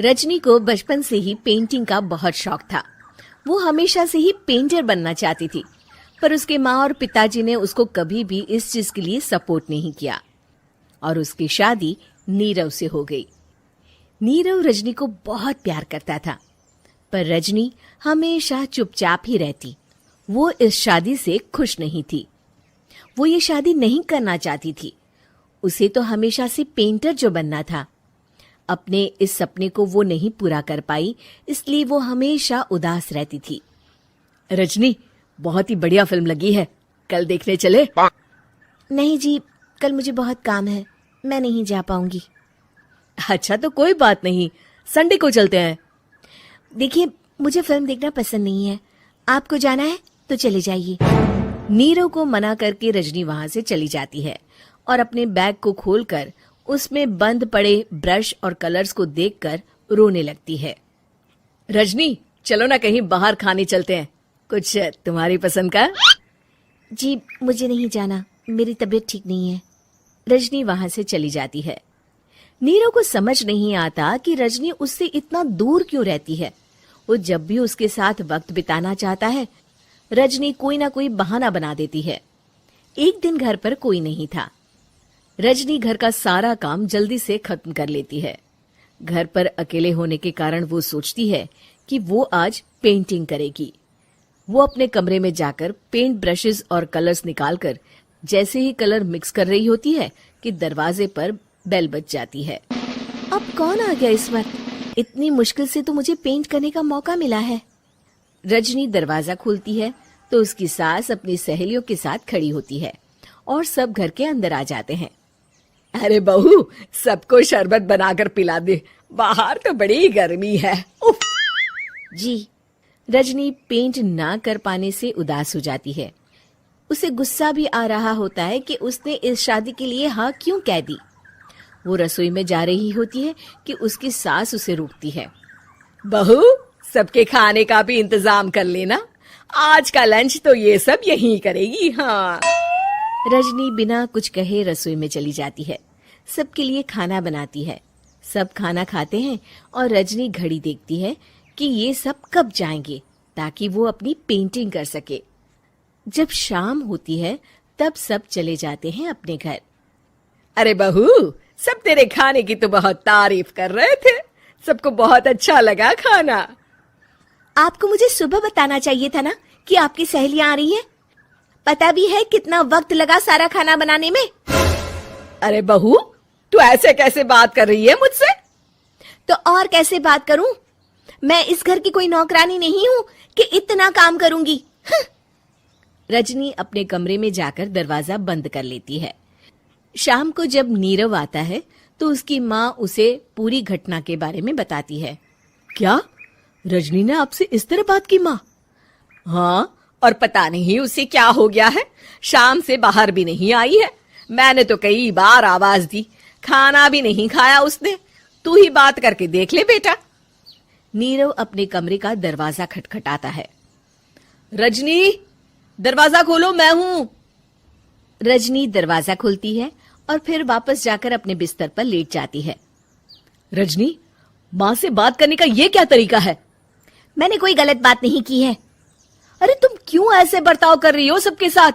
रजनी को बचपन से ही पेंटिंग का बहुत शौक था। वो हमेशा से ही पेंटर बनना चाहती थी, पर उसके माँ और पिताजी ने उसको कभी भी इस चीज के लिए सपोर्ट नहीं किया और उसकी शादी नीरव से हो गई। नीरव रजनी को बहुत प्यार करता था, पर रजनी हमेशा चुपचाप ही रहती। वो इस शादी से खुश नहीं थी। वो ये शादी नहीं करना चाहती थी। उसे तो हमेशा से पेंटर जो बनना था। अपने इस सपने को वो नहीं पूरा कर पाई, इसलिए वो हमेशा उदास रहती थी। रजनी, बहुत ही बढ़िया फिल्म लगी है, कल देखने चले? नहीं जी, कल मुझे बहुत काम है, मैं नहीं जा पाऊंगी। अच्छा तो कोई बात नहीं, संडे को चलते हैं। देखिए, मुझे फिल्म देखना पसंद नहीं है। आपको जाना है तो चले जाइए। नीरव को मना करके रजनी वहां से चली जाती है और अपने बैग को खोलकर उसमें बंद पड़े ब्रश और कलर्स को देखकर रोने लगती है। रजनी, चलो ना कहीं बाहर खाने चलते हैं, कुछ तुम्हारी पसंद का। जी, मुझे नहीं जाना, मेरी तबीयत ठीक नहीं है। रजनी वहां से चली जाती है। नीरव को समझ नहीं आता कि रजनी उससे इतना दूर क्यों रहती है। वो जब भी उसके साथ वक्त बिताना चाहता है, रजनी कोई ना कोई बहाना बना देती है। एक दिन घर पर कोई नहीं था। रजनी घर का सारा काम जल्दी से खत्म कर लेती है। घर पर अकेले होने के कारण वो सोचती है कि वो आज पेंटिंग करेगी। वो अपने कमरे में जाकर पेंट ब्रशेस और कलर्स निकालकर जैसे ही कलर मिक्स कर रही होती है कि दरवाजे पर बेल बज जाती है। अब कौन आ गया इस वक्त? इतनी मुश्किल से तो मुझे पेंट करने का मौका मिला है। रजनी दरवाजा खोलती है तो उसकी सास अपनी सहेलियों के साथ खड़ी होती है और सब घर के अंदर आ जाते हैं। अरे बहू, सबको शरबत बनाकर पिला दे, बाहर तो बड़ी गर्मी है। उफ। जी। रजनी पेंट ना कर पाने से उदास हो जाती है। उसे गुस्सा भी आ रहा होता है कि उसने इस शादी के लिए हाँ क्यों कह दी। वो रसोई में जा रही होती है कि उसकी सास उसे रोकती है। बहू, सबके खाने का भी इंतजाम कर लेना, आज का लंच तो ये सब यहीं करेगी। हाँ। रजनी बिना कुछ कहे रसोई में चली जाती है। सबके लिए खाना बनाती है। सब खाना खाते हैं और रजनी घड़ी देखती है कि ये सब कब जाएंगे ताकि वो अपनी पेंटिंग कर सके। जब शाम होती है तब सब चले जाते हैं अपने घर। अरे बहू, सब तेरे खाने की तो बहुत तारीफ कर रहे थे, सबको बहुत अच्छा लगा खाना। आपको मुझे सुबह बताना चाहिए था ना कि आपकी सहेलियां आ रही हैं। पता भी है कितना वक्त लगा सारा खाना बनाने में। अरे बहू, तू ऐसे कैसे बात कर रही है मुझसे? तो और कैसे बात करूं? मैं इस घर की कोई नौकरानी नहीं हूं कि इतना काम करूंगी। रजनी अपने कमरे में जाकर दरवाजा बंद कर लेती है। शाम को जब नीरव आता है तो उसकी माँ उसे पूरी घटना के बारे में बताती है। क्या रजनी ने आपसे इस तरह बात की माँ? हाँ, और पता नहीं उसे क्या हो गया है, शाम से बाहर भी नहीं आई है। मैंने तो कई बार आवाज दी, खाना भी नहीं खाया उसने। तू ही बात करके देख ले बेटा। नीरव अपने कमरे का दरवाजा खटखटाता है। रजनी, दरवाजा खोलो, मैं हूं। रजनी दरवाजा खोलती है और फिर वापस जाकर अपने बिस्तर पर लेट जाती है। रजनी, माँ से बात करने का ये क्या तरीका है? मैंने कोई गलत बात नहीं की है। अरे तुम क्यों ऐसे बर्ताव कर रही हो सबके साथ?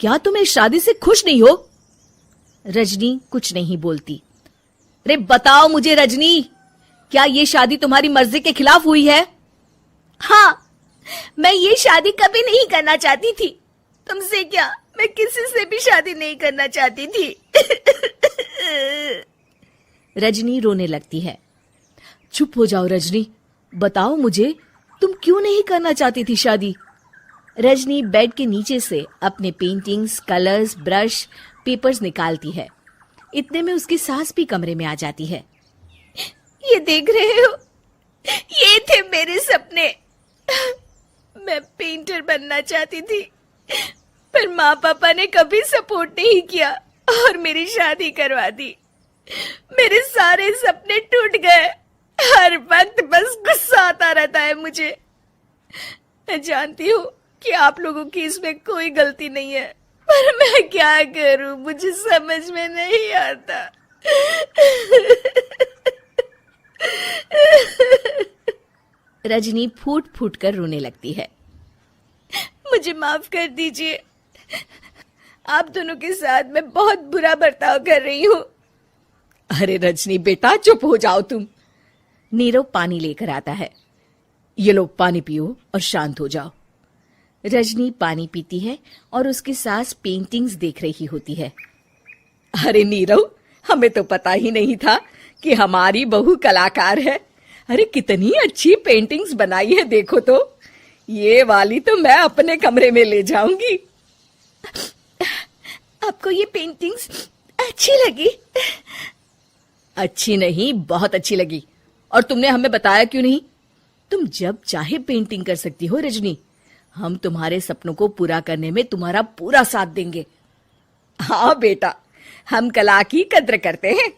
क्या तुम इस शादी से खुश नहीं हो? रजनी कुछ नहीं बोलती। अरे बताओ मुझे रजनी, क्या ये शादी तुम्हारी मर्जी के खिलाफ हुई है? हाँ, मैं ये शादी कभी नहीं करना चाहती थी। तुमसे क्या, मैं किसी से भी शादी नहीं करना चाहती थी। रजनी रोने लगती है। चुप हो जाओ रजनी, बताओ मुझे, तुम क्यों नहीं करना चाहती थी शादी? रजनी बेड के नीचे से अपने पेंटिंग्स, कलर्स, ब्रश, पेपर्स निकालती है। इतने में उसकी सास भी कमरे में आ जाती है। ये देख रहे हो, ये थे मेरे सपने। मैं पेंटर बनना चाहती थी, पर माँ पापा ने कभी सपोर्ट नहीं किया और मेरी शादी करवा दी। मेरे सारे सपने टूट गए। हर वक्त बस गुस्सा आता रहता है मुझे। मैं जानती हूँ कि आप लोगों की इसमें कोई गलती नहीं है, पर मैं क्या करूं, मुझे समझ में नहीं आता। रजनी फूट फूट कर रोने लगती है। मुझे माफ कर दीजिए, आप दोनों के साथ मैं बहुत बुरा बर्ताव कर रही हूँ। अरे रजनी बेटा चुप हो जाओ तुम। नीरव पानी लेकर आता है। ये लो पानी पियो और शांत हो जाओ। रजनी पानी पीती है और उसकी सास पेंटिंग्स देख रही होती है। अरे नीरव, हमें तो पता ही नहीं था कि हमारी बहू कलाकार है। अरे कितनी अच्छी पेंटिंग्स बनाई है, देखो तो। ये वाली तो मैं अपने कमरे में ले जाऊंगी। आपको ये पेंटिंग्स अच्छी लगी? अच्छी नहीं, बहुत अच्छी लगी। और तुमने हमें बताया क्यों नहीं? तुम जब चाहे पेंटिंग कर सकती हो रजनी। हम तुम्हारे सपनों को पूरा करने में तुम्हारा पूरा साथ देंगे। हाँ बेटा, हम कला की कद्र करते हैं।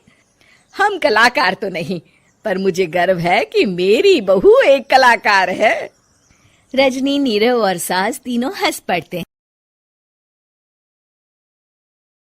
हम कलाकार तो नहीं, पर मुझे गर्व है कि मेरी बहू एक कलाकार है। रजनी, नीरव और सास तीनों हंस पड़ते हैं।